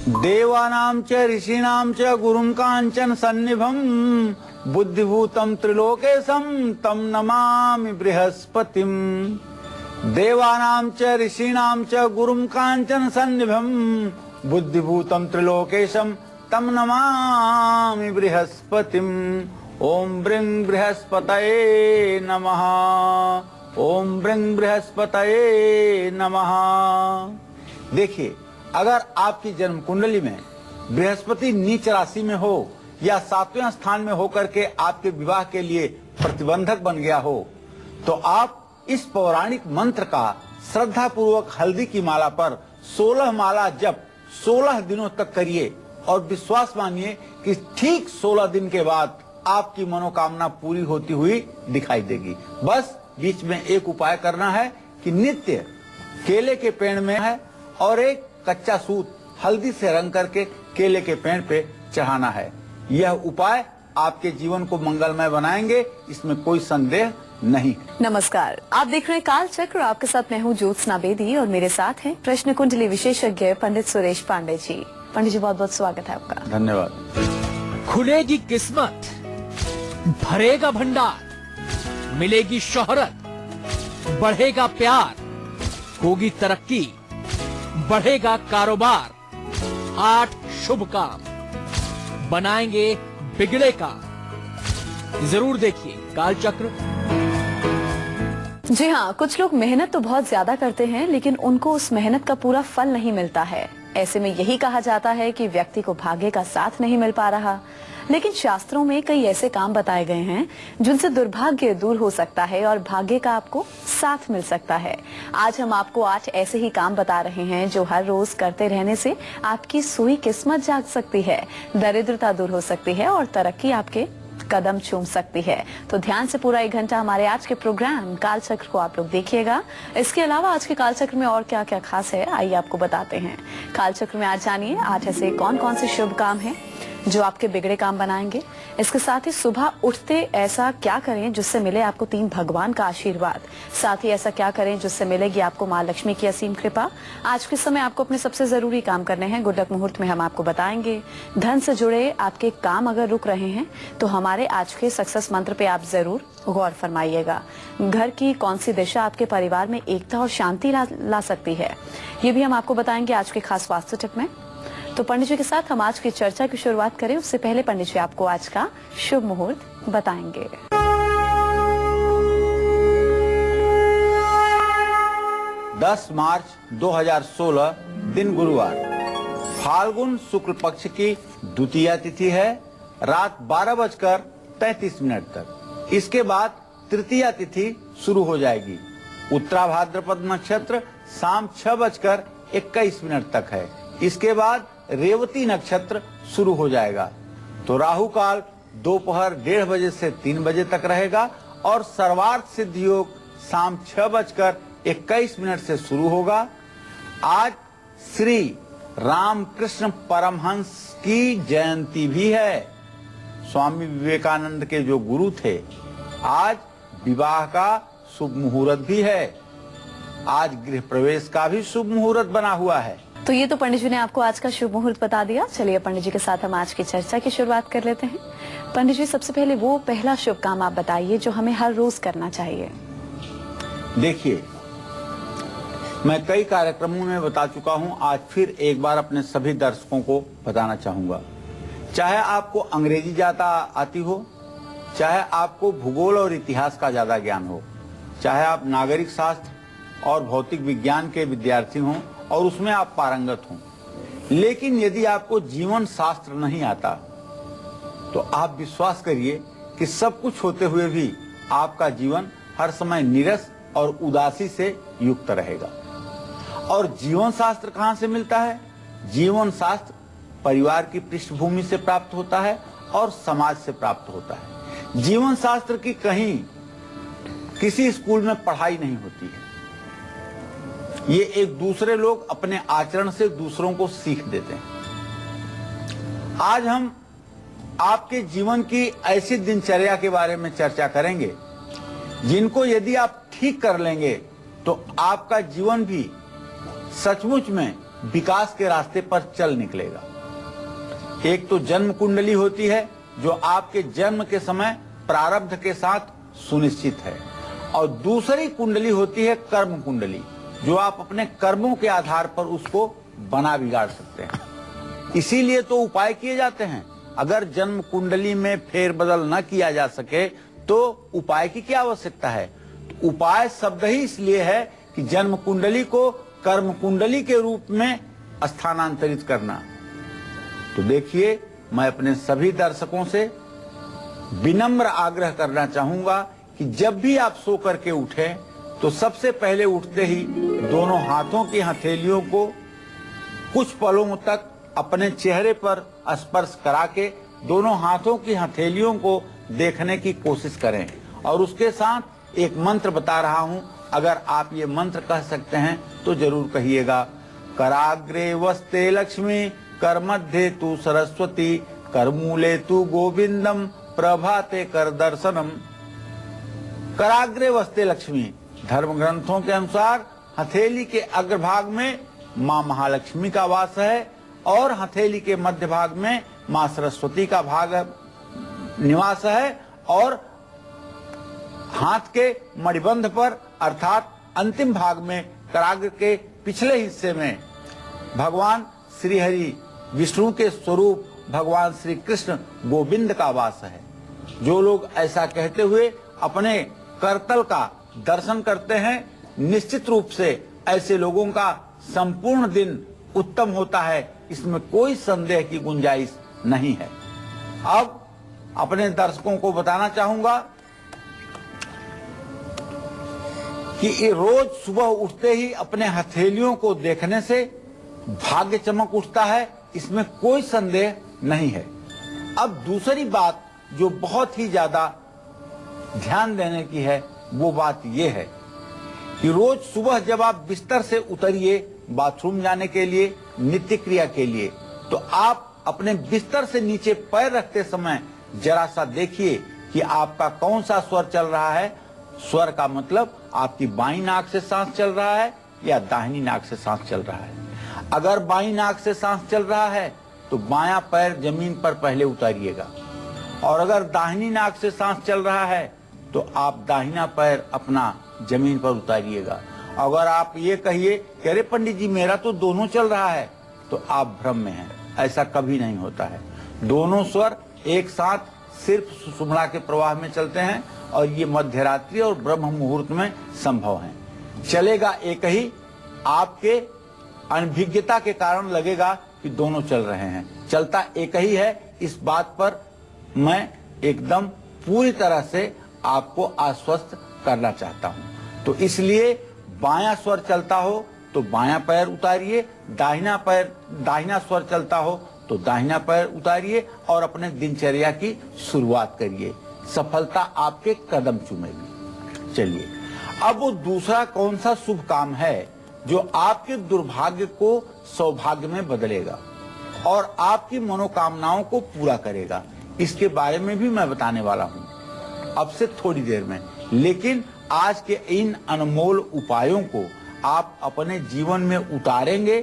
देवानां च ऋषीणां च गुरुं कांचन सन्निभं बुद्धिभूतं त्रिलोकेशं तं नमामि बृहस्पतिं। देवानां च ऋषीणां च गुरुं कांचन सन्निभं बुद्धिभूतं त्रिलोकेशं तं नमामि बृहस्पतिं। ओम ब्रिंग बृहस्पतये नमः। ओम ब्रिंग बृहस्पतये नमः। देखिए, अगर आपकी जन्म कुंडली में बृहस्पति नीच राशि में हो या 7वें स्थान में होकर के आपके विवाह के लिए प्रतिबंधक बन गया हो, तो आप इस पौराणिक मंत्र का श्रद्धा पूर्वक हल्दी की माला पर 16 माला जप 16 दिनों तक करिए और विश्वास मानिए कि ठीक 16 दिन के बाद आपकी मनोकामना पूरी होती हुई दिखाई देगी। बस बीच में एक उपाय करना है कि नित्य केले के पेड़ में है और एक कच्चा सूत हल्दी से रंग करके केले के पेड़ पे चढ़ाना है। यह उपाय आपके जीवन को मंगलमय बनाएंगे, इसमें कोई संदेह नहीं। नमस्कार, आप देख रहे हैं काल चक्र। आपके साथ मैं हूँ ज्योत्सना बेदी और मेरे साथ हैं प्रश्न कुंडली विशेषज्ञ पंडित सुरेश पांडे जी। पंडित जी, बहुत बहुत स्वागत है आपका। धन्यवाद। खुलेगी किस्मत, भरेगा भंडार, मिलेगी शोहरत, बढ़ेगा प्यार, होगी तरक्की, बढ़ेगा कारोबार, 8 शुभ काम बनाएंगे बिगड़े काम। जरूर देखिए काल चक्र। जी हाँ, कुछ लोग मेहनत तो बहुत ज्यादा करते हैं लेकिन उनको उस मेहनत का पूरा फल नहीं मिलता है। ऐसे में यही कहा जाता है कि व्यक्ति को भाग्य का साथ नहीं मिल पा रहा। लेकिन शास्त्रों में कई ऐसे काम बताए गए हैं जिनसे दुर्भाग्य दूर हो सकता है और भाग्य का आपको साथ मिल सकता है। आज हम आपको 8 ऐसे ही काम बता रहे हैं जो हर रोज करते रहने से आपकी सोई किस्मत जाग सकती है, दरिद्रता दूर हो सकती है और तरक्की आपके कदम चूम सकती है। तो ध्यान से पूरा 1 घंटा हमारे आज के प्रोग्राम काल चक्र को आप लोग देखिएगा। इसके अलावा आज के काल चक्र में और क्या क्या खास है, आइए आपको बताते हैं। काल चक्र में आज जानिए 8 ऐसे कौन कौन से शुभ काम हैं जो आपके बिगड़े काम बनाएंगे। इसके साथ ही सुबह उठते ऐसा क्या करें जिससे मिले आपको 3 भगवान का आशीर्वाद। साथ ही ऐसा क्या करें जिससे मिलेगी आपको माँ लक्ष्मी की असीम कृपा। आज के समय आपको अपने सबसे जरूरी काम करने हैं, गुड्डक मुहूर्त में हम आपको बताएंगे। धन से जुड़े आपके काम अगर रुक रहे हैं तो हमारे आज के सक्सेस मंत्र पे आप जरूर गौर फरमाइएगा। घर की कौन सी दिशा आपके परिवार में एकता और शांति ला सकती है, ये भी हम आपको बताएंगे आज के खास वास्तु टिप में। तो पंडित जी के साथ हम आज की चर्चा की शुरुआत करें उससे पहले पंडित जी आपको आज का शुभ मुहूर्त बताएंगे। 10 मार्च 2016 दिन गुरुवार, फाल्गुन शुक्ल पक्ष की द्वितीया तिथि है, रात 12:33 तक। इसके बाद तृतीया तिथि शुरू हो जाएगी। उत्तरा भाद्रपद नक्षत्र शाम 6:21 तक है। इसके बाद रेवती नक्षत्र शुरू हो जाएगा। तो राहु काल दोपहर 1:30 बजे से 3 बजे तक रहेगा और सर्वार्थ सिद्ध योग शाम 6:21 से शुरू होगा। आज श्री रामकृष्ण परमहंस की जयंती भी है। स्वामी विवेकानंद के जो गुरु थे। आज विवाह का शुभ मुहूर्त भी है। आज गृह प्रवेश का भी शुभ मुहूर्त बना हुआ है। तो ये तो पंडित जी ने आपको आज का शुभ मुहूर्त बता दिया। चलिए पंडित जी के साथ हम आज की चर्चा की शुरुआत कर लेते हैं। पंडित जी, सबसे पहले वो पहला शुभ काम आप बताइए जो हमें हर रोज करना चाहिए। देखिए, मैं कई कार्यक्रमों में बता चुका हूं, आज फिर एक बार अपने सभी दर्शकों को बताना चाहूंगा। चाहे आपको अंग्रेजी ज्यादा आती हो, चाहे आपको भूगोल और इतिहास का ज्यादा ज्ञान हो, चाहे आप नागरिक शास्त्र और भौतिक विज्ञान के विद्यार्थी हों और उसमें आप पारंगत हों, लेकिन यदि आपको जीवन शास्त्र नहीं आता तो आप विश्वास करिए कि सब कुछ होते हुए भी आपका जीवन हर समय नीरस और उदासी से युक्त रहेगा। और जीवन शास्त्र कहाँ से मिलता है? जीवन शास्त्र परिवार की पृष्ठभूमि से प्राप्त होता है और समाज से प्राप्त होता है। जीवन शास्त्र की कहीं किसी स्कूल में पढ़ाई नहीं होती है। ये एक दूसरे लोग अपने आचरण से दूसरों को सीख देते हैं। आज हम आपके जीवन की ऐसी दिनचर्या के बारे में चर्चा करेंगे जिनको यदि आप ठीक कर लेंगे तो आपका जीवन भी सचमुच में विकास के रास्ते पर चल निकलेगा। एक तो जन्म कुंडली होती है जो आपके जन्म के समय प्रारब्ध के साथ सुनिश्चित है, और दूसरी कुंडली होती है कर्म कुंडली, जो आप अपने कर्मों के आधार पर उसको बना बिगाड़ सकते हैं। इसीलिए तो उपाय किए जाते हैं। अगर जन्म कुंडली में फेरबदल न किया जा सके तो उपाय की क्या आवश्यकता है। तो उपाय शब्द ही इसलिए है कि जन्म कुंडली को कर्म कुंडली के रूप में स्थानांतरित करना। तो देखिए, मैं अपने सभी दर्शकों से विनम्र आग्रह करना चाहूंगा कि जब भी आप सो करके उठें तो सबसे पहले उठते ही दोनों हाथों की हथेलियों को कुछ पलों तक अपने चेहरे पर स्पर्श करा के दोनों हाथों की हथेलियों को देखने की कोशिश करें, और उसके साथ एक मंत्र बता रहा हूं। अगर आप ये मंत्र कह सकते हैं तो जरूर कहिएगा। कराग्रे वस्ते लक्ष्मी, कर मध्य तू सरस्वती, कर मूले तू गोविंदम, प्रभाते कर दर्शनम। कराग्रे वस्ते लक्ष्मी, धर्म ग्रंथों के अनुसार हथेली के अग्रभाग में मां महालक्ष्मी का वास है और हथेली के मध्य भाग में मां सरस्वती का भाग निवास है, और हाथ के मणिबंध पर अर्थात अंतिम भाग में कराग्र के पिछले हिस्से में भगवान श्री हरि विष्णु के स्वरूप भगवान श्री कृष्ण गोविंद का वास है। जो लोग ऐसा कहते हुए अपने करतल का दर्शन करते हैं, निश्चित रूप से ऐसे लोगों का संपूर्ण दिन उत्तम होता है, इसमें कोई संदेह की गुंजाइश नहीं है। अब अपने दर्शकों को बताना चाहूंगा कि रोज सुबह उठते ही अपने हथेलियों को देखने से भाग्य चमक उठता है, इसमें कोई संदेह नहीं है। अब दूसरी बात जो बहुत ही ज्यादा ध्यान देने की है, वो बात यह है कि रोज सुबह जब आप बिस्तर से उतरिए बाथरूम जाने के लिए, नित्य क्रिया के लिए, तो आप अपने बिस्तर से नीचे पैर रखते समय जरा सा देखिए कि आपका कौन सा स्वर चल रहा है। स्वर का मतलब आपकी बाईं नाक से सांस चल रहा है या दाहिनी नाक से सांस चल रहा है। अगर बाईं नाक से सांस चल रहा है तो बायां पैर जमीन पर पहले उतारिएगा, और अगर दाहिनी नाक से सांस चल रहा है तो आप दाहिना पैर अपना जमीन पर उतारिएगा। अगर आप ये कहिए कि अरे पंडित जी मेरा तो दोनों चल रहा है, तो आप भ्रम में हैं। ऐसा कभी नहीं होता है। दोनों स्वर एक साथ सिर्फ सुषुम्ना के प्रवाह में चलते हैं, और ये मध्यरात्रि और ब्रह्म मुहूर्त में संभव है। चलेगा एक ही, आपके अनभिज्ञता के कारण लगेगा कि दोनों चल रहे हैं, चलता एक ही है। इस बात पर मैं एकदम पूरी तरह से आपको आश्वस्त करना चाहता हूं। तो इसलिए बायां स्वर चलता हो तो बायां पैर उतारिए, दाहिना स्वर चलता हो तो दाहिना पैर उतारिए, और अपने दिनचर्या की शुरुआत करिए। सफलता आपके कदम चूमेगी। चलिए, अब वो दूसरा कौन सा शुभ काम है जो आपके दुर्भाग्य को सौभाग्य में बदलेगा और आपकी मनोकामनाओं को पूरा करेगा, इसके बारे में भी मैं बताने वाला हूं अब से थोड़ी देर में। लेकिन आज के इन अनमोल उपायों को आप अपने जीवन में उतारेंगे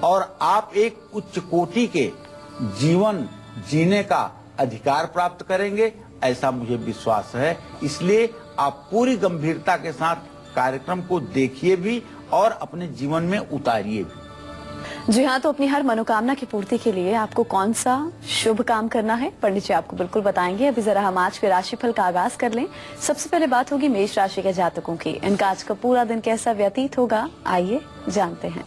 और आप एक उच्च कोटि के जीवन जीने का अधिकार प्राप्त करेंगे, ऐसा मुझे विश्वास है। इसलिए आप पूरी गंभीरता के साथ कार्यक्रम को देखिए भी और अपने जीवन में उतारिए भी। जी हाँ, तो अपनी हर मनोकामना की पूर्ति के लिए आपको कौन सा शुभ काम करना है, पंडित जी आपको बिल्कुल बताएंगे। अभी जरा हम आज के राशिफल का आगाज कर लें। सबसे पहले बात होगी मेष राशि के जातकों की। इनका आज का पूरा दिन कैसा व्यतीत होगा, आइए जानते हैं।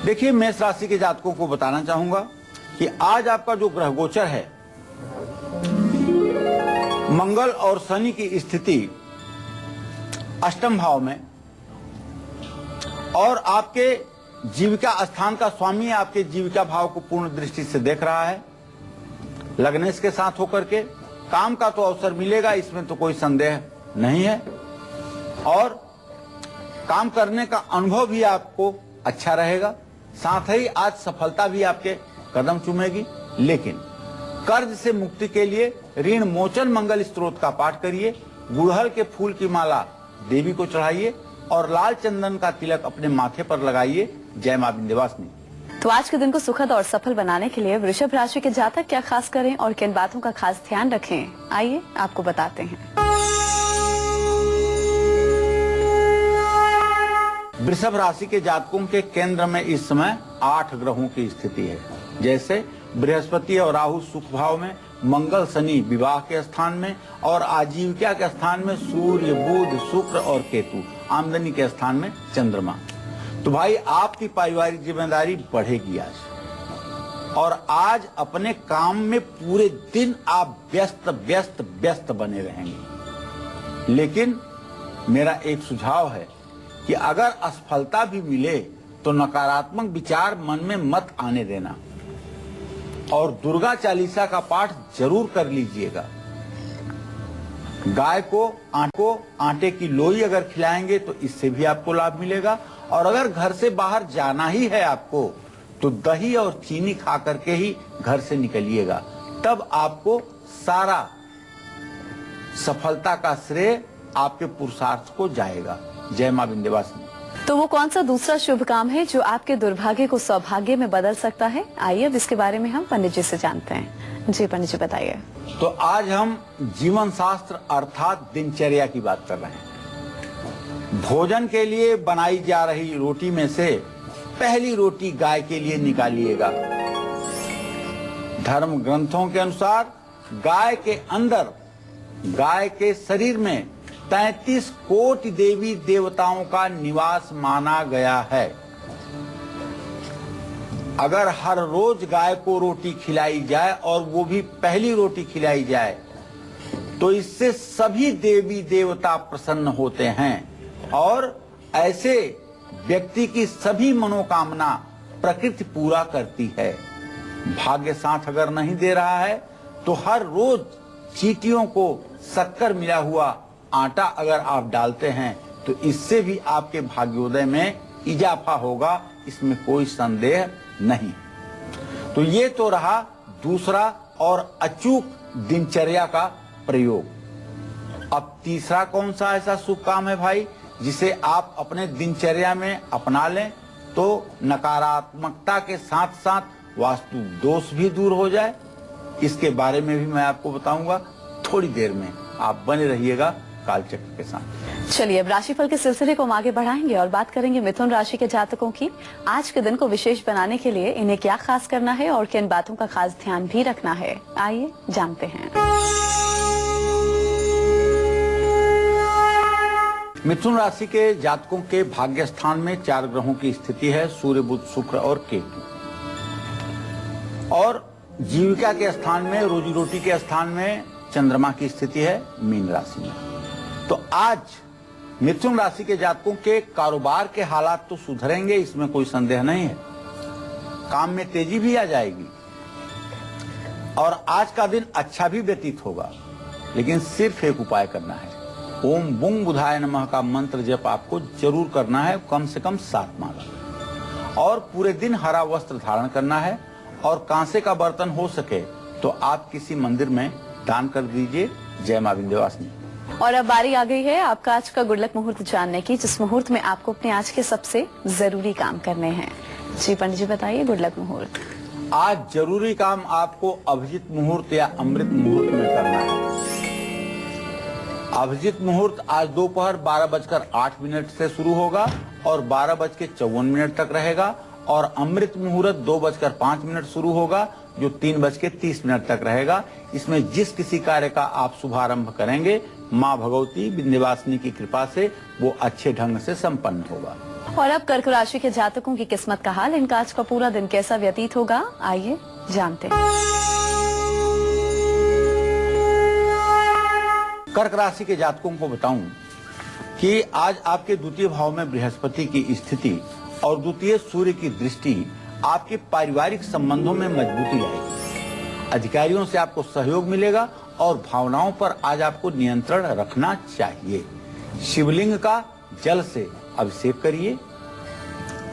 देखिए, मेष राशि के जातकों को बताना चाहूंगा कि आज आपका जो ग्रह गोचर है, मंगल और शनि की स्थिति अष्टम भाव में, और आपके जीविका स्थान का स्वामी आपके जीविका भाव को पूर्ण दृष्टि से देख रहा है। लग्नेश के साथ होकर के काम का तो अवसर मिलेगा, इसमें तो कोई संदेह नहीं है, और काम करने का अनुभव भी आपको अच्छा रहेगा। साथ ही आज सफलता भी आपके कदम चूमेगी। लेकिन कर्ज से मुक्ति के लिए ऋण मोचन मंगल स्तोत्र का पाठ करिए, गुड़हल के फूल की माला देवी को चढ़ाइए और लाल चंदन का तिलक अपने माथे पर लगाइए। जय मां विंध्यवासिनी। तो आज के दिन को सुखद और सफल बनाने के लिए वृषभ राशि के जातक क्या खास करें और किन बातों का खास ध्यान रखें, आइए आपको बताते हैं। वृषभ राशि के जातकों के केंद्र में इस समय 8 ग्रहों की स्थिति है। जैसे बृहस्पति और राहु सुख भाव में, मंगल शनि विवाह के स्थान में और आजीविका के स्थान में सूर्य, बुध, शुक्र और केतु आमदनी के स्थान में चंद्रमा। तो भाई आपकी पारिवारिक जिम्मेदारी बढ़ेगी आज, और आज अपने काम में पूरे दिन आप व्यस्त बने रहेंगे। लेकिन मेरा एक सुझाव है कि अगर असफलता भी मिले तो नकारात्मक विचार मन में मत आने देना, और दुर्गा चालीसा का पाठ जरूर कर लीजिएगा। गाय को आटे की लोई अगर खिलाएंगे तो इससे भी आपको लाभ मिलेगा। और अगर घर से बाहर जाना ही है आपको तो दही और चीनी खा करके ही घर से निकलिएगा, तब आपको सारा सफलता का श्रेय आपके पुरुषार्थ को जाएगा। जय मां विंध्यवासिनी। तो वो कौन सा दूसरा शुभ काम है जो आपके दुर्भाग्य को सौभाग्य में बदल सकता है, आइए अब इसके बारे में हम पंडित जी से जानते हैं। जी पंडित जी बताइए। तो आज हम जीवन शास्त्र अर्थात दिनचर्या की बात कर रहे हैं। भोजन के लिए बनाई जा रही रोटी में से पहली रोटी गाय के लिए निकालिएगा। धर्म ग्रंथों के अनुसार गाय के अंदर, गाय के शरीर में 33 कोटि देवी देवताओं का निवास माना गया है। अगर हर रोज गाय को रोटी खिलाई जाए और वो भी पहली रोटी खिलाई जाए तो इससे सभी देवी देवता प्रसन्न होते हैं और ऐसे व्यक्ति की सभी मनोकामना प्रकृति पूरा करती है। भाग्य साथ अगर नहीं दे रहा है तो हर रोज चींटियों को शक्कर मिला हुआ आटा अगर आप डालते हैं तो इससे भी आपके भाग्योदय में इजाफा होगा, इसमें कोई संदेह नहीं। तो ये तो रहा दूसरा और अचूक दिनचर्या का प्रयोग। अब तीसरा कौन सा ऐसा शुभ काम है भाई जिसे आप अपने दिनचर्या में अपना लें तो नकारात्मकता के साथ साथ वास्तु दोष भी दूर हो जाए? इसके बारे में भी मैं आपको बताऊंगा थोड़ी देर में। आप बने रहिएगा कालचक्र के साथ। चलिए अब राशिफल के सिलसिले को हम आगे बढ़ाएंगे और बात करेंगे मिथुन राशि के जातकों की। आज के दिन को विशेष बनाने के लिए इन्हें क्या खास करना है और किन बातों का खास ध्यान भी रखना है, आइए जानते हैं। मिथुन राशि के जातकों के भाग्य स्थान में 4 ग्रहों की स्थिति है, सूर्य, बुध, शुक्र और केतु। और जीविका के स्थान में, रोजी रोटी के स्थान में चंद्रमा की स्थिति है मीन राशि में। तो आज मिथुन राशि के जातकों के कारोबार के हालात तो सुधरेंगे, इसमें कोई संदेह नहीं है। काम में तेजी भी आ जाएगी और आज का दिन अच्छा भी व्यतीत होगा। लेकिन सिर्फ एक उपाय करना है, ओम बुंग बुधाय नमः का मंत्र जप आपको जरूर करना है, कम से कम 7 माला। और पूरे दिन हरा वस्त्र धारण करना है और कांसे का बर्तन हो सके तो आप किसी मंदिर में दान कर दीजिए। जय मां विंध्यवासिनी। और अब बारी आ गई है आपका आज का गुड लक मुहूर्त जानने की, जिस मुहूर्त में आपको अपने आज के सबसे जरूरी काम करने हैं। जी पंडित जी बताइए गुड लक मुहूर्त। आज जरूरी काम आपको अभिजीत मुहूर्त या अमृत मुहूर्त में करना है। अभिजीत मुहूर्त आज दोपहर 12:08 से शुरू होगा और 12:54 तक रहेगा। और अमृत मुहूर्त 2:05 शुरू होगा जो 3:30 तक रहेगा। इसमें जिस किसी कार्य का आप शुभारंभ करेंगे माँ भगवती विंध्यवासिनी की कृपा से वो अच्छे ढंग से संपन्न होगा। और अब कर्क राशि के जातकों की किस्मत का हाल, इनका आज का पूरा दिन कैसा व्यतीत होगा, आइए जानते हैं। कर्क राशि के जातकों को बताऊं कि आज आपके द्वितीय भाव में बृहस्पति की स्थिति और द्वितीय सूर्य की दृष्टि आपके पारिवारिक संबंधों में मजबूती लाएगी। अधिकारियों से आपको सहयोग मिलेगा और भावनाओं पर आज आपको नियंत्रण रखना चाहिए। शिवलिंग का जल से अभिषेक करिए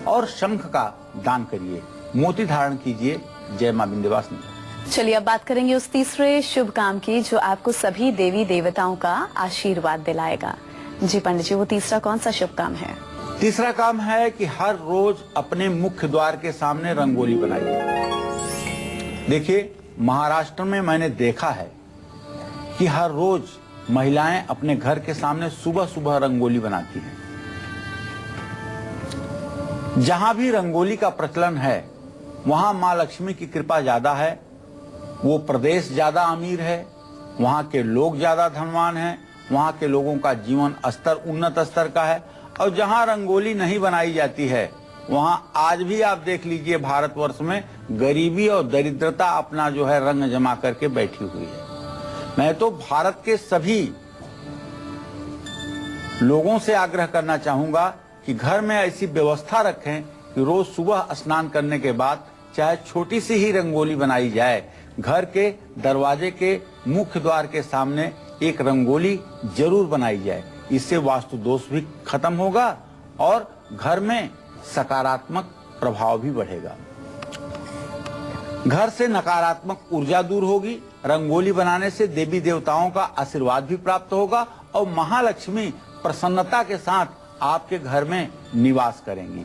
और शंख का दान करिए, मोती धारण कीजिए। जय मां विंध्यवासिनी। चलिए अब बात करेंगे उस तीसरे शुभ काम की जो आपको सभी देवी देवताओं का आशीर्वाद दिलाएगा। जी पंडित जी, वो तीसरा कौन सा शुभ काम है? तीसरा काम है कि हर रोज अपने मुख्य द्वार के सामने रंगोली बनाइए। देखिए, महाराष्ट्र में मैंने देखा है कि हर रोज महिलाएं अपने घर के सामने सुबह सुबह रंगोली बनाती हैं। जहां भी रंगोली का प्रचलन है वहां मां लक्ष्मी की कृपा ज्यादा है, वो प्रदेश ज्यादा अमीर है, वहां के लोग ज्यादा धनवान हैं, वहां के लोगों का जीवन स्तर उन्नत स्तर का है। और जहां रंगोली नहीं बनाई जाती है वहां आज भी आप देख लीजिए भारतवर्ष में गरीबी और दरिद्रता अपना जो है रंग जमा करके बैठी हुई है। मैं तो भारत के सभी लोगों से आग्रह करना चाहूंगा कि घर में ऐसी व्यवस्था रखें कि रोज सुबह स्नान करने के बाद चाहे छोटी सी ही रंगोली बनाई जाए, घर के दरवाजे के मुख्य द्वार के सामने एक रंगोली जरूर बनाई जाए। इससे वास्तु दोष भी खत्म होगा और घर में सकारात्मक प्रभाव भी बढ़ेगा। घर से नकारात्मक ऊर्जा दूर होगी। रंगोली बनाने से देवी देवताओं का आशीर्वाद भी प्राप्त होगा और महालक्ष्मी प्रसन्नता के साथ आपके घर में निवास करेंगी।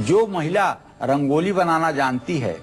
जो महिला रंगोली बनाना जानती है,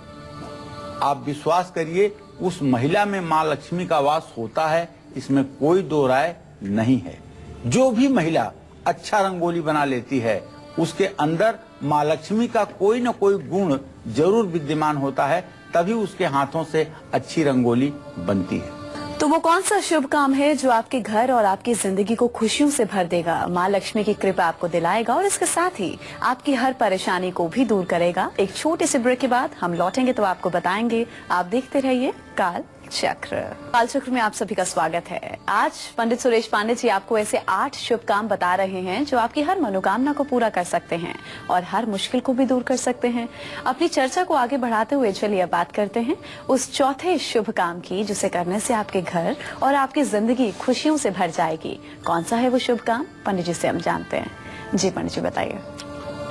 आप विश्वास करिए उस महिला में मां लक्ष्मी का वास होता है, इसमें कोई दो राय नहीं है। जो भी महिला अच्छा रंगोली बना लेती है उसके अंदर मां लक्ष्मी का कोई न कोई गुण जरूर विद्यमान होता है, तभी उसके हाथों से अच्छी रंगोली बनती है। तो वो कौन सा शुभ काम है जो आपके घर और आपकी जिंदगी को खुशियों से भर देगा, माँ लक्ष्मी की कृपा आपको दिलाएगा और इसके साथ ही आपकी हर परेशानी को भी दूर करेगा? एक छोटे से ब्रेक के बाद हम लौटेंगे तो आपको बताएंगे। आप देखते रहिए काल चक्र। काल चक्र में आप सभी का स्वागत है। आज पंडित सुरेश पांडे जी आपको ऐसे 8 शुभ काम बता रहे हैं जो आपकी हर मनोकामना को पूरा कर सकते हैं और हर मुश्किल को भी दूर कर सकते हैं। अपनी चर्चा को आगे बढ़ाते हुए चलिए बात करते हैं उस चौथे शुभ काम की जिसे करने से आपके घर और आपकी जिंदगी खुशियों से भर जाएगी। कौन सा है वो शुभ काम, पंडित जी से हम जानते हैं। जी पंडित जी बताइए।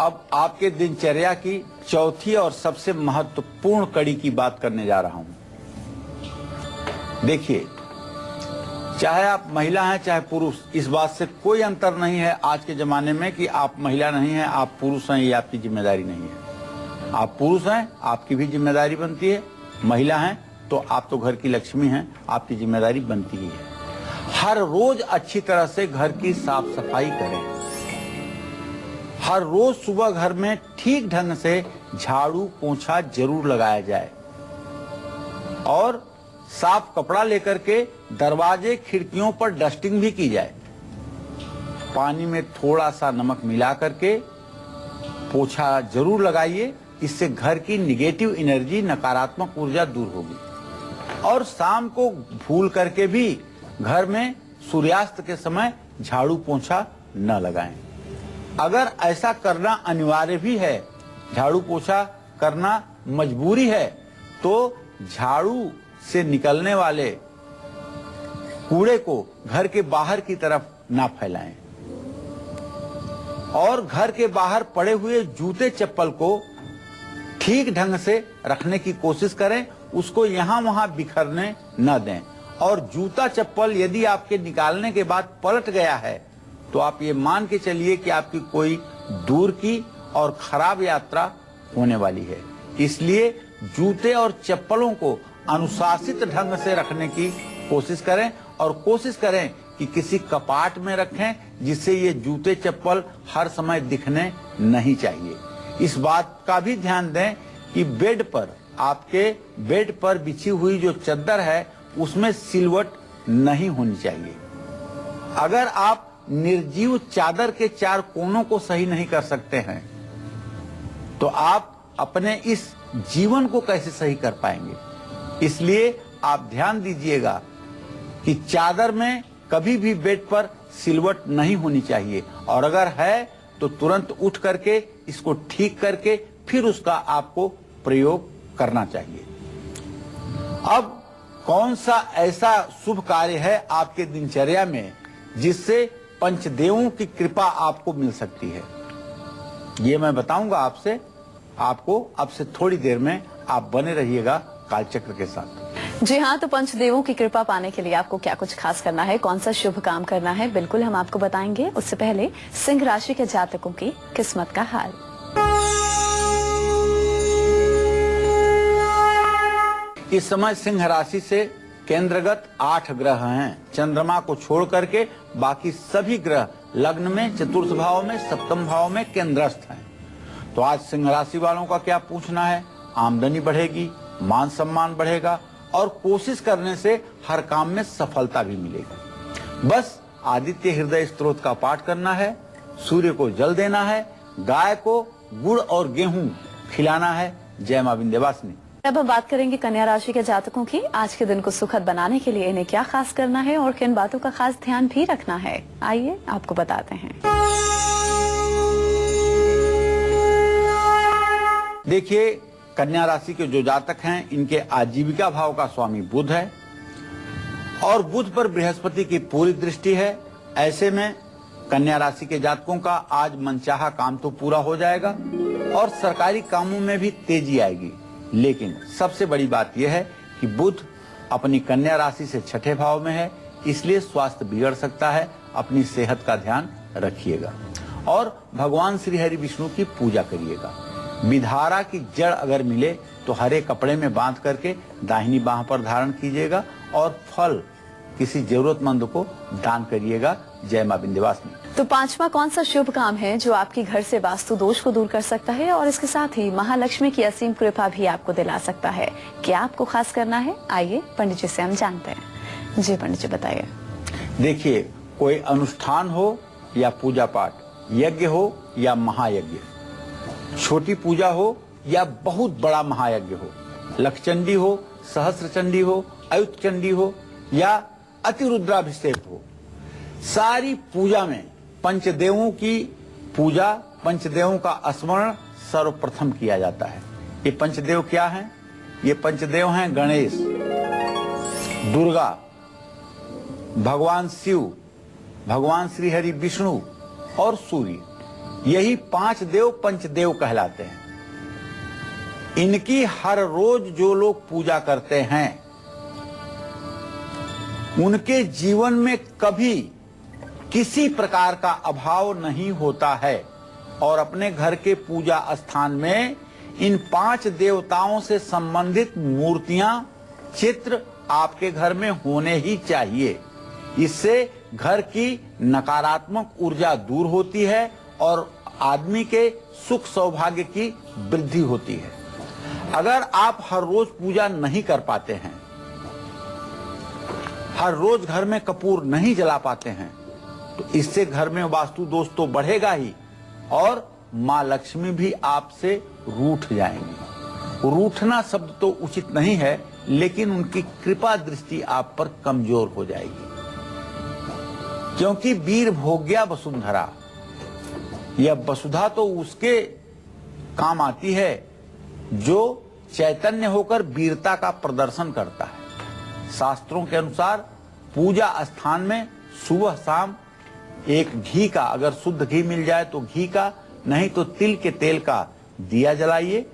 अब आपके दिनचर्या की चौथी और सबसे महत्वपूर्ण कड़ी की बात करने जा रहा हूं। देखिए, चाहे आप महिला हैं चाहे पुरुष, इस बात से कोई अंतर नहीं है आज के जमाने में कि आप महिला नहीं हैं, आप पुरुष हैं, ये आपकी जिम्मेदारी नहीं है। आप पुरुष हैं, आपकी भी जिम्मेदारी बनती है। महिला हैं तो आप तो घर की लक्ष्मी हैं, आपकी जिम्मेदारी बनती ही है। हर रोज अच्छी तरह से घर की साफ सफाई करें। हर रोज सुबह घर में ठीक ढंग से झाड़ू पोंछा जरूर लगाया जाए और साफ कपड़ा लेकर के दरवाजे खिड़कियों पर डस्टिंग भी की जाए। पानी में थोड़ा सा नमक मिला करके पोछा जरूर लगाइए, इससे घर की निगेटिव एनर्जी, नकारात्मक ऊर्जा दूर होगी। और शाम को भूल करके भी घर में सूर्यास्त के समय झाड़ू पोछा न लगाएं। अगर ऐसा करना अनिवार्य भी है, झाड़ू पोछा करना मजबूरी है, तो झाड़ू से निकलने वाले कूड़े को घर के बाहर की तरफ ना फैलाएं और घर के बाहर पड़े हुए जूते चप्पल को ठीक ढंग से रखने की कोशिश करें, उसको यहां वहां बिखरने न दें। और जूता चप्पल यदि आपके निकालने के बाद पलट गया है तो आप ये मान के चलिए कि आपकी कोई दूर की और खराब यात्रा होने वाली है। इसलिए जूते और चप्पलों को अनुशासित ढंग से रखने की कोशिश करें और कोशिश करें कि किसी कपाट में रखें जिससे ये जूते चप्पल हर समय दिखने नहीं चाहिए। इस बात का भी ध्यान दें कि बेड पर, आपके बेड पर बिछी हुई जो चादर है उसमें सिलवट नहीं होनी चाहिए। अगर आप निर्जीव चादर के 4 कोनों को सही नहीं कर सकते हैं तो आप अपने इस जीवन को कैसे सही कर पाएंगे। इसलिए आप ध्यान दीजिएगा कि चादर में कभी भी बेड पर सिलवट नहीं होनी चाहिए और अगर है तो तुरंत उठ करके इसको ठीक करके फिर उसका आपको प्रयोग करना चाहिए। अब कौन सा ऐसा शुभ कार्य है आपके दिनचर्या में जिससे पंचदेवों की कृपा आपको मिल सकती है, ये मैं बताऊंगा आपको अब से थोड़ी देर में। आप बने रहिएगा कालचक्र के साथ। जी हाँ, तो पंचदेवों की कृपा पाने के लिए आपको क्या कुछ खास करना है, कौन सा शुभ काम करना है, बिल्कुल हम आपको बताएंगे। उससे पहले सिंह राशि के जातकों की किस्मत का हाल। इस समय सिंह राशि से केंद्रगत 8 ग्रह हैं। चंद्रमा को छोड़ करके बाकी सभी ग्रह लग्न में, चतुर्थ भाव में, सप्तम भाव में केंद्रस्थ हैं। तो आज सिंह राशि वालों का क्या पूछना है। आमदनी बढ़ेगी, मान सम्मान बढ़ेगा और कोशिश करने से हर काम में सफलता भी मिलेगी। बस आदित्य हृदय स्तोत्र का पाठ करना है, सूर्य को जल देना है, गाय को गुड़ और गेहूं खिलाना है। जय मां विंध्यवासिनी। अब हम बात करेंगे कन्या राशि के जातकों की। आज के दिन को सुखद बनाने के लिए इन्हें क्या खास करना है और किन बातों का खास ध्यान भी रखना है, आइए आपको बताते हैं। देखिए, कन्या राशि के जो जातक हैं, इनके आजीविका भाव का स्वामी बुध है और बुध पर बृहस्पति की पूरी दृष्टि है। ऐसे में कन्या राशि के जातकों का आज मनचाहा काम तो पूरा हो जाएगा और सरकारी कामों में भी तेजी आएगी। लेकिन सबसे बड़ी बात यह है कि बुध अपनी कन्या राशि से छठे भाव में है, इसलिए स्वास्थ्य बिगड़ सकता है। अपनी सेहत का ध्यान रखिएगा और भगवान श्री हरि विष्णु की पूजा करिएगा। विधारा की जड़ अगर मिले तो हरे कपड़े में बांध करके दाहिनी बाह पर धारण कीजिएगा और फल किसी जरूरतमंद को दान करिएगा। जय मां विंध्यवासिनी। तो पांचवा कौन सा शुभ काम है जो आपकी घर से वास्तु दोष को दूर कर सकता है और इसके साथ ही महालक्ष्मी की असीम कृपा भी आपको दिला सकता है, क्या आपको खास करना है, आइए पंडित जी से हम जानते हैं। जी पंडित जी बताइए। देखिए, कोई अनुष्ठान हो या पूजा पाठ, यज्ञ हो या महायज्ञ, छोटी पूजा हो या बहुत बड़ा महायज्ञ हो, लक्षचंडी हो, सहस्त्र चंडी हो, अयुत चंडी हो या अतिरुद्राभिषेक हो, सारी पूजा में पंचदेवों की पूजा, पंचदेवों का स्मरण सर्वप्रथम किया जाता है। ये पंचदेव क्या हैं? ये पंचदेव हैं गणेश, दुर्गा, भगवान शिव, भगवान श्री हरि विष्णु और सूर्य। यही 5 देव पंचदेव कहलाते हैं। इनकी हर रोज जो लोग पूजा करते हैं उनके जीवन में कभी किसी प्रकार का अभाव नहीं होता है और अपने घर के पूजा स्थान में इन 5 देवताओं से संबंधित मूर्तियां, चित्र आपके घर में होने ही चाहिए। इससे घर की नकारात्मक ऊर्जा दूर होती है और आदमी के सुख सौभाग्य की वृद्धि होती है। अगर आप हर रोज पूजा नहीं कर पाते हैं, हर रोज घर में कपूर नहीं जला पाते हैं, तो इससे घर में वास्तु दोष तो बढ़ेगा ही और मां लक्ष्मी भी आपसे रूठ जाएंगी। रूठना शब्द तो उचित नहीं है, लेकिन उनकी कृपा दृष्टि आप पर कमजोर हो जाएगी। क्योंकि वीर भोग्या वसुंधरा, यह वसुधा तो उसके काम आती है जो चैतन्य होकर वीरता का प्रदर्शन करता है। शास्त्रों के अनुसार पूजा स्थान में सुबह शाम एक घी का, अगर शुद्ध घी मिल जाए तो घी का, नहीं तो तिल के तेल का दिया जलाइए,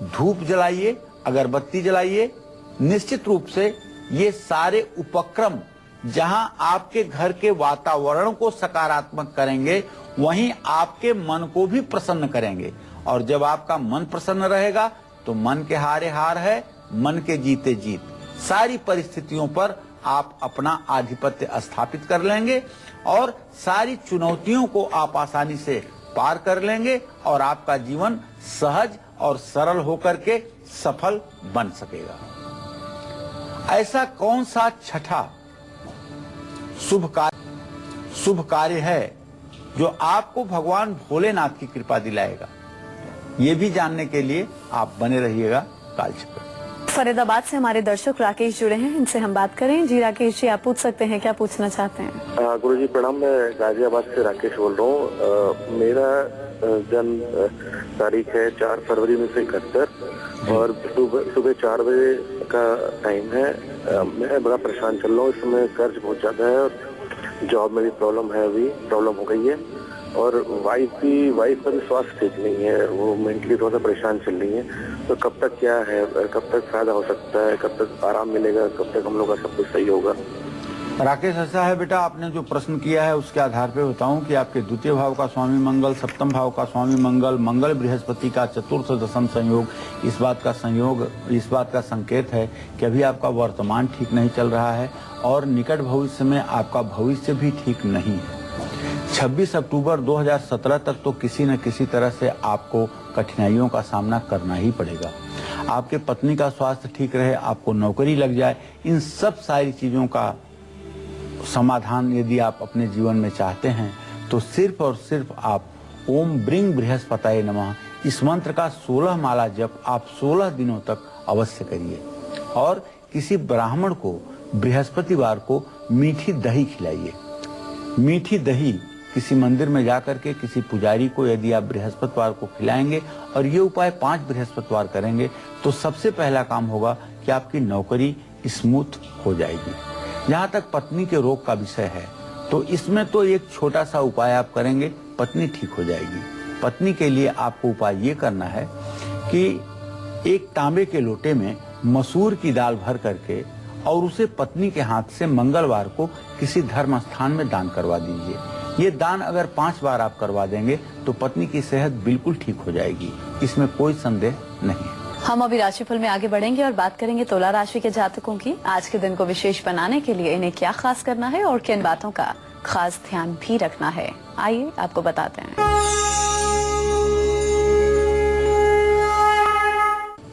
धूप जलाइए, अगरबत्ती जलाइए। निश्चित रूप से ये सारे उपक्रम जहां आपके घर के वातावरण को सकारात्मक करेंगे, वहीं आपके मन को भी प्रसन्न करेंगे। और जब आपका मन प्रसन्न रहेगा तो मन के हारे हार है, मन के जीते जीत। सारी परिस्थितियों पर आप अपना आधिपत्य स्थापित कर लेंगे और सारी चुनौतियों को आप आसानी से पार कर लेंगे और आपका जीवन सहज और सरल होकर के सफल बन सकेगा। ऐसा कौन सा छठा शुभ कार्य है जो आपको भगवान भोलेनाथ की कृपा दिलाएगा? ये भी जानने के लिए आप बने रहिएगा कालचक्र। फरीदाबाद से हमारे दर्शक राकेश जुड़े हैं, इनसे हम बात करें। जी राकेश जी, आप पूछ सकते हैं, क्या पूछना चाहते हैं? गुरुजी प्रणाम, मैं गाजियाबाद से राकेश बोल रहा हूँ। मेरा जन्म तारीख है 4 फरवरी 1971 और सुबह 4 बजे का टाइम है। मैं बड़ा परेशान चल रहा हूँ, इस समय कर्ज बहुत ज्यादा है और जॉब में भी प्रॉब्लम है, अभी प्रॉब्लम हो गई है और वाइफ का भी स्वास्थ्य ठीक नहीं है, वो मेंटली थोड़ा सा परेशान चल रही है तो कब तक क्या है, कब तक फायदा हो सकता है, कब तक आराम मिलेगा, कब तक हम लोग का सब कुछ सही होगा? राकेश, ऐसा है बेटा, आपने जो प्रश्न किया है उसके आधार पे बताऊं कि आपके द्वितीय भाव का स्वामी मंगल, सप्तम भाव का स्वामी मंगल, मंगल बृहस्पति का चतुर्थ दशम संयोग, इस बात का संकेत है कि अभी आपका वर्तमान ठीक नहीं चल रहा है और निकट भविष्य में आपका भविष्य भी ठीक नहीं है। 26 अक्टूबर 2017 तक तो किसी न किसी तरह से आपको कठिनाइयों का सामना करना ही पड़ेगा। आपके पत्नी का स्वास्थ्य ठीक रहे, आपको नौकरी लग जाए, इन सब सारी चीजों का समाधान यदि आप अपने जीवन में चाहते हैं तो सिर्फ और सिर्फ आप ओम ब्रिंग बृहस्पतये नमः इस मंत्र का 16 माला जप आप 16 दिनों तक अवश्य करिए और किसी ब्राह्मण को बृहस्पतिवार को मीठी दही खिलाइए। मीठी दही किसी मंदिर में जाकर के किसी पुजारी को यदि आप बृहस्पतिवार को खिलाएंगे और ये उपाय 5 बृहस्पतिवार करेंगे तो सबसे पहला काम होगा कि आपकी नौकरी स्मूथ हो जाएगी। जहाँ तक पत्नी के रोग का विषय है तो इसमें तो एक छोटा सा उपाय आप करेंगे, पत्नी ठीक हो जाएगी। पत्नी के लिए आपको उपाय ये करना है कि एक तांबे के लोटे में मसूर की दाल भर करके और उसे पत्नी के हाथ से मंगलवार को किसी धर्म स्थान में दान करवा दीजिए। ये दान अगर 5 बार आप करवा देंगे तो पत्नी की सेहत बिल्कुल ठीक हो जाएगी, इसमें कोई संदेह नहीं है। हम अभी राशिफल में आगे बढ़ेंगे और बात करेंगे तुला राशि के जातकों की। आज के दिन को विशेष बनाने के लिए इन्हें क्या खास करना है और किन बातों का खास ध्यान भी रखना है, आइए आपको बताते हैं।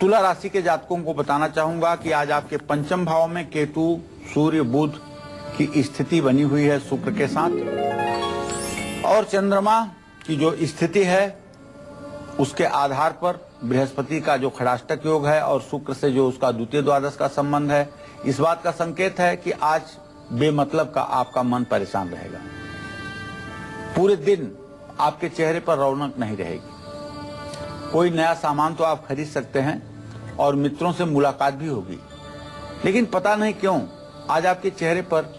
तुला राशि के जातकों को बताना चाहूंगा कि आज आपके पंचम भाव में केतु, सूर्य, बुध की स्थिति बनी हुई है शुक्र के साथ और चंद्रमा की जो स्थिति है उसके आधार पर बृहस्पति का जो खड़ाष्टक योग है और शुक्र से जो उसका द्वितीय द्वादश का संबंध है, इस बात का संकेत है कि आज बेमतलब का आपका मन परेशान रहेगा। पूरे दिन आपके चेहरे पर रौनक नहीं रहेगी। कोई नया सामान तो आप खरीद सकते हैं और मित्रों से मुलाकात भी होगी, लेकिन पता नहीं क्यों आज आपके चेहरे पर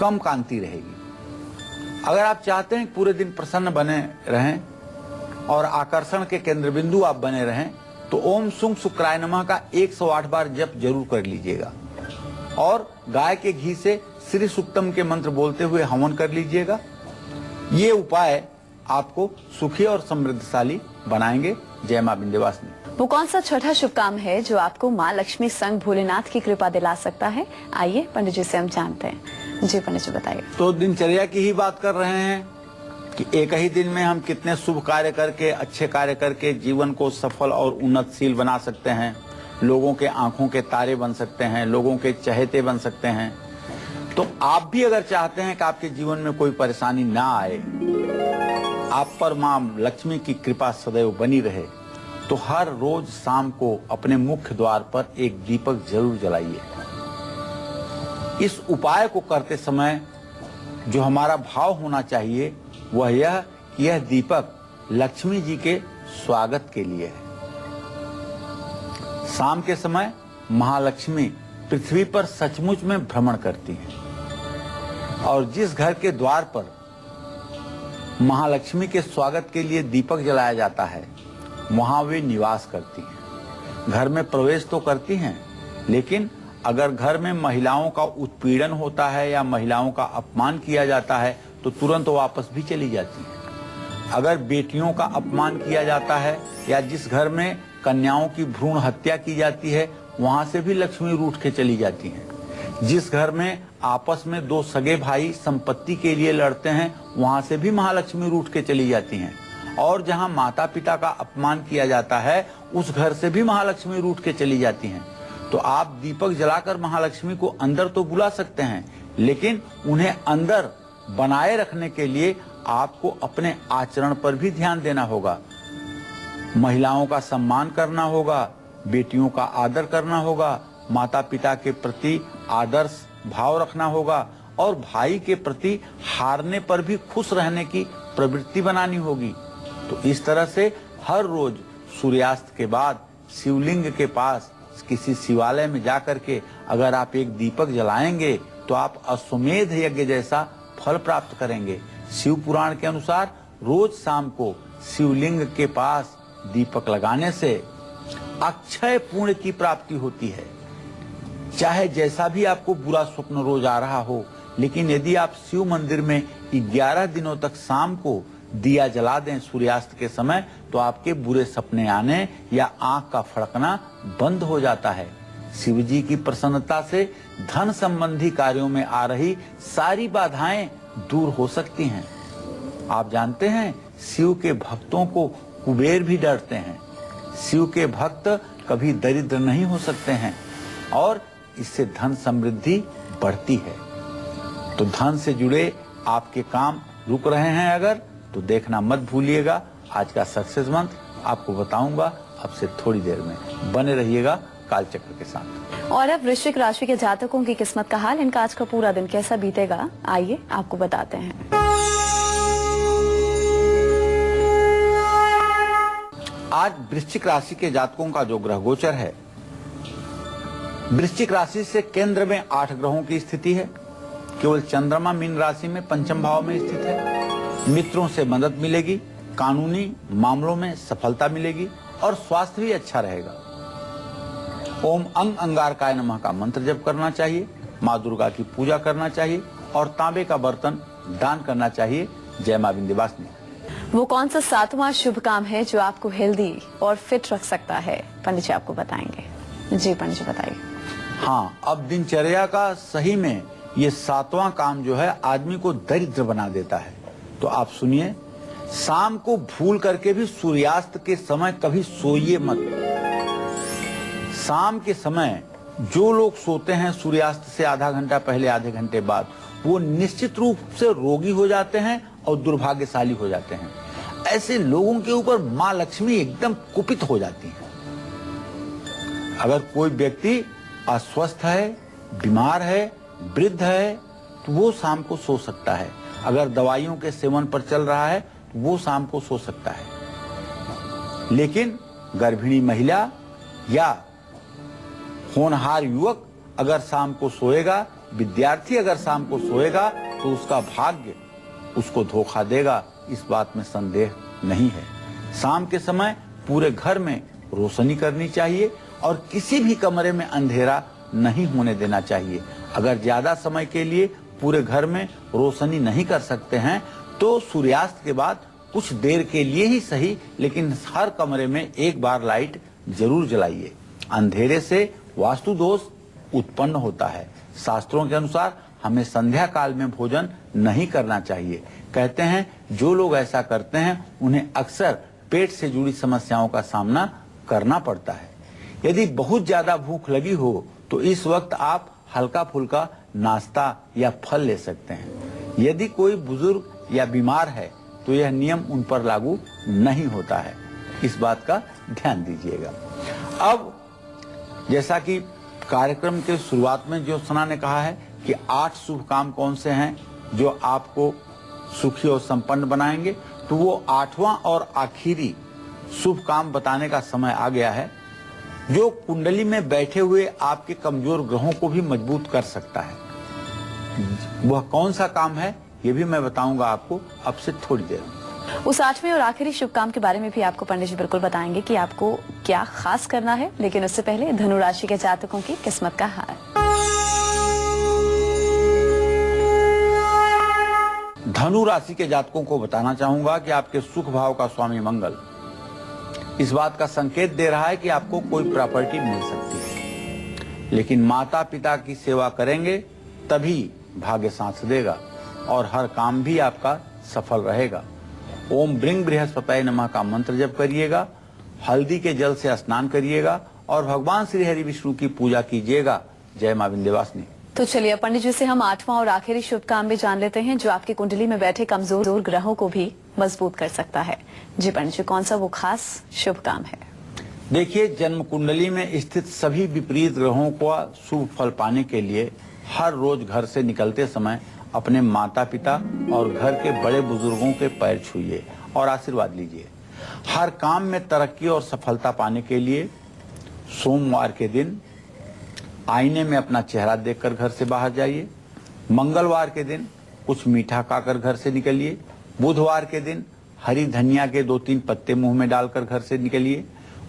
कम कांति रहेगी। अगर आप चाहते हैं पूरे दिन प्रसन्न बने रहें और आकर्षण के केंद्र बिंदु आप बने रहें तो ओम सुंग शुक्राय नमः का 108 बार जप जरूर कर लीजिएगा और गाय के घी से श्री सुक्तम के मंत्र बोलते हुए हवन कर लीजिएगा। ये उपाय आपको सुखी और समृद्धशाली बनाएंगे। जय मां विंध्यवासिनी। वो कौन सा छठा शुभ काम है जो आपको माँ लक्ष्मी संग भोलेनाथ की कृपा दिला सकता है, आइए पंडित जी से हम जानते हैं। जी पंडित जी बताइए। तो दिनचर्या की ही बात कर रहे हैं कि एक ही दिन में हम कितने शुभ कार्य करके, अच्छे कार्य करके जीवन को सफल और उन्नतशील बना सकते हैं, लोगों के आंखों के तारे बन सकते हैं, लोगों के चहेते बन सकते हैं। तो आप भी अगर चाहते हैं कि आपके जीवन में कोई परेशानी ना आए, आप पर मां लक्ष्मी की कृपा सदैव बनी रहे, तो हर रोज शाम को अपने मुख्य द्वार पर एक दीपक जरूर जलाइए। इस उपाय को करते समय जो हमारा भाव होना चाहिए वह यह कि यह दीपक लक्ष्मी जी के स्वागत के लिए है। शाम के समय महालक्ष्मी पृथ्वी पर सचमुच में भ्रमण करती हैं और जिस घर के द्वार पर महालक्ष्मी के स्वागत के लिए दीपक जलाया जाता है वहां वे निवास करती हैं। घर में प्रवेश तो करती हैं, लेकिन अगर घर में महिलाओं का उत्पीड़न होता है या महिलाओं का अपमान किया जाता है तो तुरंत वापस भी चली जाती हैं। अगर बेटियों का अपमान किया जाता है या जिस घर में कन्याओं की भ्रूण हत्या की जाती है वहां से भी लक्ष्मी रूठ के चली जाती हैं। जिस घर में आपस में दो सगे भाई संपत्ति के लिए लड़ते हैं वहां से भी महालक्ष्मी रूठ के चली जाती हैं। और जहां माता पिता का अपमान किया जाता है उस घर से भी महालक्ष्मी रूठ के चली जाती हैं। तो आप दीपक जलाकर महालक्ष्मी को अंदर तो बुला सकते हैं, लेकिन उन्हें अंदर बनाए रखने के लिए आपको अपने आचरण पर भी ध्यान देना होगा। महिलाओं का सम्मान करना होगा, बेटियों का आदर करना होगा, माता पिता के प्रति आदर्श भाव रखना होगा और भाई के प्रति हारने पर भी खुश रहने की प्रवृत्ति बनानी होगी। तो इस तरह से हर रोज सूर्यास्त के बाद शिवलिंग के पास किसी शिवालय में जाकर के अगर आप एक दीपक जलाएंगे तो आप अश्वमेध यज्ञ जैसा फल प्राप्त करेंगे। शिव पुराण के अनुसार रोज शाम को शिवलिंग के पास दीपक लगाने से अक्षय पुण्य की प्राप्ति होती है। चाहे जैसा भी आपको बुरा स्वप्न रोज आ रहा हो, लेकिन यदि आप शिव मंदिर में 11 दिनों तक शाम को दिया जला दें सूर्यास्त के समय, तो आपके बुरे सपने आने या आंख का फड़कना बंद हो जाता है। शिव जी की प्रसन्नता से धन संबंधी कार्यों में आ रही सारी बाधाएं दूर हो सकती हैं। आप जानते हैं, शिव के भक्तों को कुबेर भी डरते हैं। शिव के भक्त कभी दरिद्र नहीं हो सकते हैं और इससे धन समृद्धि बढ़ती है। तो धन से जुड़े आपके काम रुक रहे हैं अगर, तो देखना मत भूलिएगा। आज का सक्सेस मंत्र आपको बताऊंगा अब से थोड़ी देर में। बने रहिएगा कालचक्र के साथ। और अब वृश्चिक राशि के जातकों की किस्मत का हाल, इनका आज का पूरा दिन कैसा बीतेगा, आइए आपको बताते हैं। आज वृश्चिक राशि के जातकों का जो ग्रह गोचर है, वृश्चिक राशि से केंद्र में 8 ग्रहों की स्थिति है। केवल चंद्रमा मीन राशि में पंचम भाव में स्थित है। मित्रों से मदद मिलेगी, कानूनी मामलों में सफलता मिलेगी और स्वास्थ्य भी अच्छा रहेगा। ओम अंग अंगारकाय नमः का मंत्र जप करना चाहिए, माँ दुर्गा की पूजा करना चाहिए और तांबे का बर्तन दान करना चाहिए। जय मां विंध्यवासिनी। वो कौन सा 7वां शुभ काम है जो आपको हेल्दी और फिट रख सकता है, पंडित जी आपको बताएंगे। जी पंडित जी बताइए। हाँ, अब दिनचर्या का सही में ये 7वां काम जो है आदमी को दरिद्र बना देता है। तो आप सुनिए, शाम को भूल करके भी सूर्यास्त के समय कभी सोइए मत। शाम के समय जो लोग सोते हैं सूर्यास्त से आधा घंटा पहले, आधे घंटे बाद, वो निश्चित रूप से रोगी हो जाते हैं और दुर्भाग्यशाली हो जाते हैं। ऐसे लोगों के ऊपर माँ लक्ष्मी एकदम कुपित हो जाती है। अगर कोई व्यक्ति अस्वस्थ है, बीमार है, वृद्ध है, तो वो शाम को सो सकता है। अगर दवाइयों के सेवन पर चल रहा है तो वो शाम को सो सकता है। लेकिन गर्भिणी महिला या होनहार युवक अगर शाम को सोएगा, विद्यार्थी अगर शाम को सोएगा, तो उसका भाग्य उसको धोखा देगा, इस बात में संदेह नहीं है। शाम के समय पूरे घर में रोशनी करनी चाहिए और किसी भी कमरे में अंधेरा नहीं होने देना चाहिए। अगर ज्यादा समय के लिए पूरे घर में रोशनी नहीं कर सकते हैं, तो सूर्यास्त के बाद कुछ देर के लिए ही सही, लेकिन हर कमरे में एक बार लाइट जरूर जलाइए। अंधेरे से वास्तु दोष उत्पन्न होता है। शास्त्रों के अनुसार हमें संध्या काल में भोजन नहीं करना चाहिए। कहते हैं जो लोग ऐसा करते हैं उन्हें अक्सर पेट से जुड़ी समस्याओं का सामना करना पड़ता है। यदि बहुत ज्यादा भूख लगी हो तो इस वक्त आप हल्का फुल्का नाश्ता या फल ले सकते हैं। यदि कोई बुजुर्ग या बीमार है तो यह नियम उन पर लागू नहीं होता है, इस बात का ध्यान दीजिएगा। अब जैसा कि कार्यक्रम के शुरुआत में ज्योत्सना ने कहा है कि 8 शुभ काम कौन से हैं जो आपको सुखी और संपन्न बनाएंगे, तो वो 8वां और आखिरी शुभ काम बताने का समय आ गया है, जो कुंडली में बैठे हुए आपके कमजोर ग्रहों को भी मजबूत कर सकता है। वह कौन सा काम है ये भी मैं बताऊंगा आपको अब से थोड़ी देर में। उस 8वें और आखिरी शुभ काम के बारे में भी आपको पंडित जी बिल्कुल बताएंगे कि आपको क्या खास करना है, लेकिन उससे पहले धनु राशि के जातकों की किस्मत का हाल। धनु राशि के जातकों को बताना चाहूंगा कि आपके सुख भाव का स्वामी मंगल इस बात का संकेत दे रहा है कि आपको कोई प्रॉपर्टी मिल सकती है, लेकिन माता पिता की सेवा करेंगे तभी भाग्य साथ देगा और हर काम भी आपका सफल रहेगा। ओम ब्रिंग बृहस्पतये नमः का मंत्र जप करिएगा, हल्दी के जल से स्नान करिएगा और भगवान श्री हरि विष्णु की पूजा कीजिएगा। जय मां विंध्यवासिनी। तो चलिए पंडित जी से हम 8वां और आखिरी शुभ काम भी जान लेते हैं जो आपकी कुंडली में बैठे कमजोर ग्रहों को भी मजबूत कर सकता है। जी पंडित जी, कौन सा वो खास शुभ काम है? देखिए, जन्म कुंडली में स्थित सभी विपरीत ग्रहों को शुभ फल पाने के लिए हर रोज घर से निकलते समय अपने माता पिता और घर के बड़े बुजुर्गों के पैर छूइए और आशीर्वाद लीजिए। हर काम में तरक्की और सफलता पाने के लिए सोमवार के दिन आईने में अपना चेहरा देखकर घर से बाहर जाइए। मंगलवार के दिन कुछ मीठा खाकर घर से निकलिए। बुधवार के दिन हरी धनिया के 2-3 पत्ते मुंह में डालकर घर से निकलिए।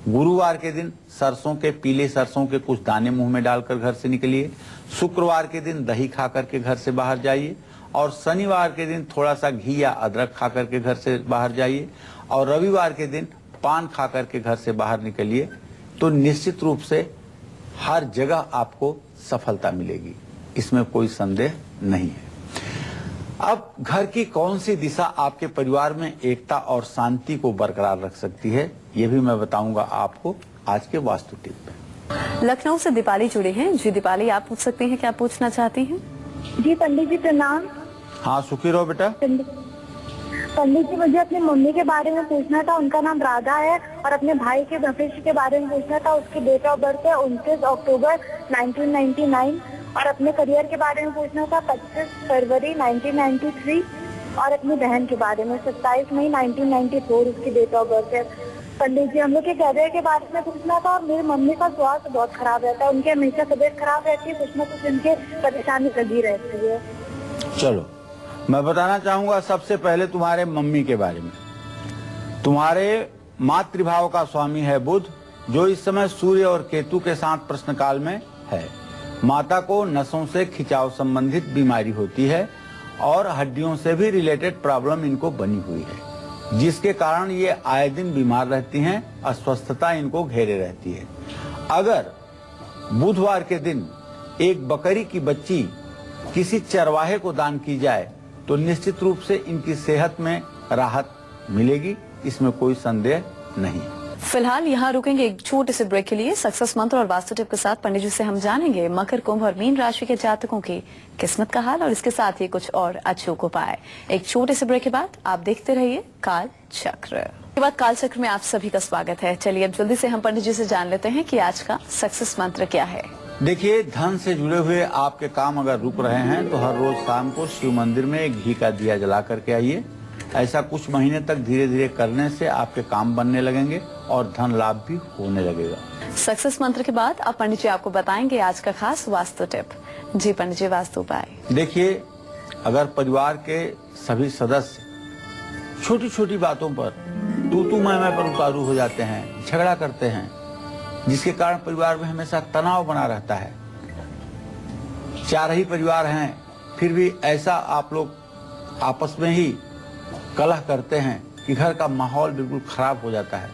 गुरुवार के दिन सरसों के, पीले सरसों के कुछ दाने मुंह में डालकर घर से निकलिए। शुक्रवार के दिन दही खा करके घर से बाहर जाइए और शनिवार के दिन थोड़ा सा घी या अदरक खा करके घर से बाहर जाइए और रविवार के दिन पान खा करके घर से बाहर निकलिए। तो निश्चित रूप से हर जगह आपको सफलता मिलेगी, इसमें कोई संदेह नहीं है। अब घर की कौन सी दिशा आपके परिवार में एकता और शांति को बरकरार रख सकती है, ये भी मैं बताऊंगा आपको आज के वास्तु टिप में। लखनऊ से दीपाली जुड़े हैं। जी दीपाली, आप पूछ सकती हैं, क्या पूछना चाहती हैं? जी पंडित जी प्रणाम। हाँ, सुखी रहो बेटा। पंडित जी, मुझे अपनी मम्मी के बारे में पूछना था। उनका नाम राधा है और अपने भाई के भविष्य के बारे में पूछना था। उसकी डेट ऑफ बर्थ है 29 अक्टूबर 1999 और अपने करियर के बारे में पूछना था 25 फरवरी 1993 और अपनी बहन के बारे में 27 मई 1994 उसकी डेट ऑफ बर्थ है। पंडित जी, हम लोग के करियर के बारे में पूछना था और मेरी मम्मी का स्वास्थ्य बहुत खराब रहता है। उनकी हमेशा तबीयत खराब रहती है, कुछ न कुछ उनके परेशानी लगी रहती है। चलो, मैं बताना चाहूंगा सबसे पहले तुम्हारे मम्मी के बारे में। तुम्हारे मातृभाव का स्वामी है बुध, जो इस समय सूर्य और केतु के साथ प्रश्नकाल में है। माता को नसों से खिंचाव संबंधित बीमारी होती है और हड्डियों से भी रिलेटेड प्रॉब्लम इनको बनी हुई है, जिसके कारण ये आए दिन बीमार रहती हैं, अस्वस्थता इनको घेरे रहती है। अगर बुधवार के दिन एक बकरी की बच्ची किसी चरवाहे को दान की जाए तो निश्चित रूप से इनकी सेहत में राहत मिलेगी, इसमें कोई संदेह नहीं। फिलहाल यहाँ रुकेंगे एक छोटे से ब्रेक के लिए। सक्सेस मंत्र और वास्तु टिप के साथ पंडित जी से हम जानेंगे मकर, कुंभ और मीन राशि के जातकों की किस्मत का हाल और इसके साथ ही कुछ और अचूक उपाय। एक छोटे से ब्रेक के बाद आप देखते रहिए काल चक्र। के बाद काल चक्र में आप सभी का स्वागत है। चलिए अब जल्दी से हम पंडित जी से जान लेते हैं कि आज का सक्सेस मंत्र क्या है। देखिए, धन से जुड़े हुए आपके काम अगर रुक रहे हैं तो हर रोज शाम को शिव मंदिर में एक घी का दिया जला करके आइए। ऐसा कुछ महीने तक धीरे धीरे करने से आपके काम बनने लगेंगे और धन लाभ भी होने लगेगा। सक्सेस मंत्र के बाद अब पंडित जी आपको बताएंगे आज का खास वास्तु टिप। जी पंडित जी, वास्तु उपाय। देखिए, अगर परिवार के सभी सदस्य छोटी छोटी बातों पर तू मैं पर उतारू हो जाते हैं, झगड़ा करते हैं, जिसके कारण परिवार में हमेशा तनाव बना रहता है। चार ही परिवार हैं, फिर भी ऐसा आप लोग आपस में ही कलह करते हैं कि घर का माहौल बिल्कुल खराब हो जाता है।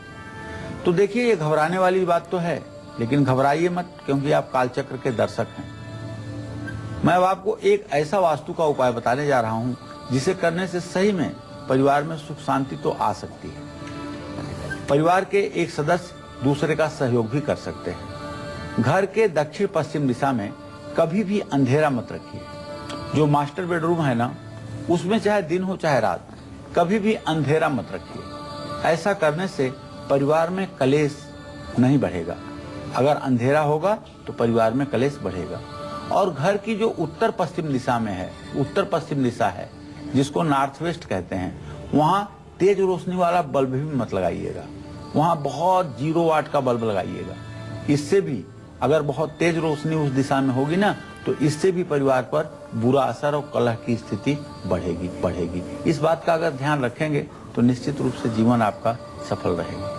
तो देखिए, ये घबराने वाली बात तो है, लेकिन घबराइए मत, क्योंकि आप कालचक्र के दर्शक हैं। मैं अब आपको एक ऐसा वास्तु का उपाय बताने जा रहा हूं जिसे करने से सही में परिवार में सुख शांति तो आ सकती है। परिवार के एक सदस्य दूसरे का सहयोग भी कर सकते हैं। घर के दक्षिण पश्चिम दिशा में कभी भी अंधेरा मत रखिए। जो मास्टर बेडरूम है ना, उसमें चाहे दिन हो चाहे रात, कभी भी अंधेरा मत रखिए। ऐसा करने से परिवार में कलेश नहीं बढ़ेगा। अगर अंधेरा होगा तो परिवार में कलेश बढ़ेगा। और घर की जो उत्तर पश्चिम दिशा में है, उत्तर पश्चिम दिशा है जिसको नॉर्थ वेस्ट कहते हैं, वहाँ तेज रोशनी वाला बल्ब भी मत लगाइएगा। वहाँ बहुत 0 वाट का बल्ब लगाइएगा। इससे भी अगर बहुत तेज रोशनी उस दिशा में होगी ना, तो इससे भी परिवार पर बुरा असर और कलह की स्थिति बढ़ेगी। इस बात का अगर ध्यान रखेंगे तो निश्चित रूप से जीवन आपका सफल रहेगा।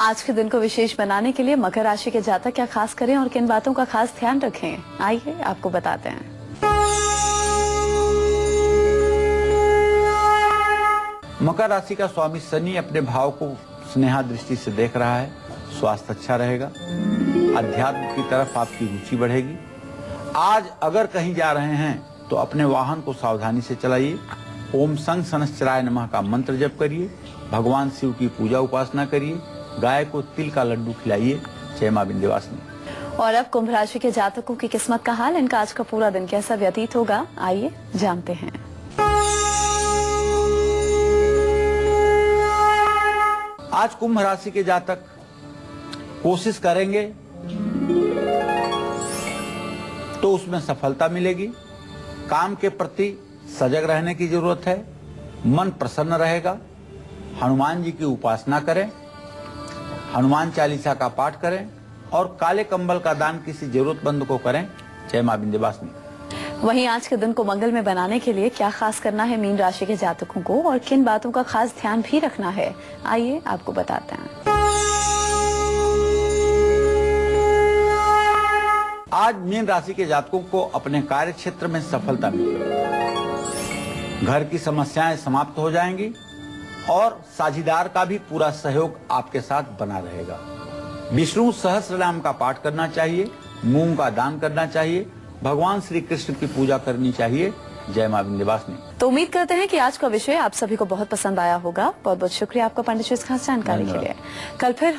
आज के दिन को विशेष बनाने के लिए मकर राशि के जातक क्या खास करें और किन बातों का खास ध्यान रखें, आइए आपको बताते हैं। मकर राशि का स्वामी शनि अपने भाव को स्नेहा दृष्टि से देख रहा है। स्वास्थ्य अच्छा रहेगा। अध्यात्म की तरफ आपकी रुचि बढ़ेगी। आज अगर कहीं जा रहे हैं तो अपने वाहन को सावधानी से चलाइए। ओम संग सनश्चराय नमः का मंत्र जप करिए। भगवान शिव की पूजा उपासना करिए। गाय को तिल का लड्डू खिलाइए। जय मां विंध्यवासिनी। और अब कुंभ राशि के जातकों की किस्मत का हाल, इनका आज का पूरा दिन कैसा व्यतीत होगा, आइए जानते हैं। आज कुंभ राशि के जातक कोशिश करेंगे तो उसमें सफलता मिलेगी। काम के प्रति सजग रहने की जरूरत है। मन प्रसन्न रहेगा। हनुमान जी की उपासना करें। हनुमान चालीसा का पाठ करें और काले कंबल का दान किसी जरूरतमंद को करें। जय मां विंध्यवासिनी। वहीं आज के दिन को मंगल में बनाने के लिए क्या खास करना है मीन राशि के जातकों को और किन बातों का खास ध्यान भी रखना है, आइए आपको बताते हैं। आज मीन राशि के जातकों को अपने कार्य क्षेत्र में सफलता मिलेगी। घर की समस्याएं समाप्त हो जाएंगी और साझीदार का भी पूरा सहयोग आपके साथ बना रहेगा। विष्णु सहस्त्रनाम का पाठ करना चाहिए, मूंग का दान करना चाहिए, भगवान श्री कृष्ण की पूजा करनी चाहिए। जय मां विंध्यवासिनी। तो उम्मीद करते हैं कि आज का विषय आप सभी को बहुत पसंद आया होगा। बहुत बहुत शुक्रिया आपका पंडित जी इस खास जानकारी के लिए। कल फिर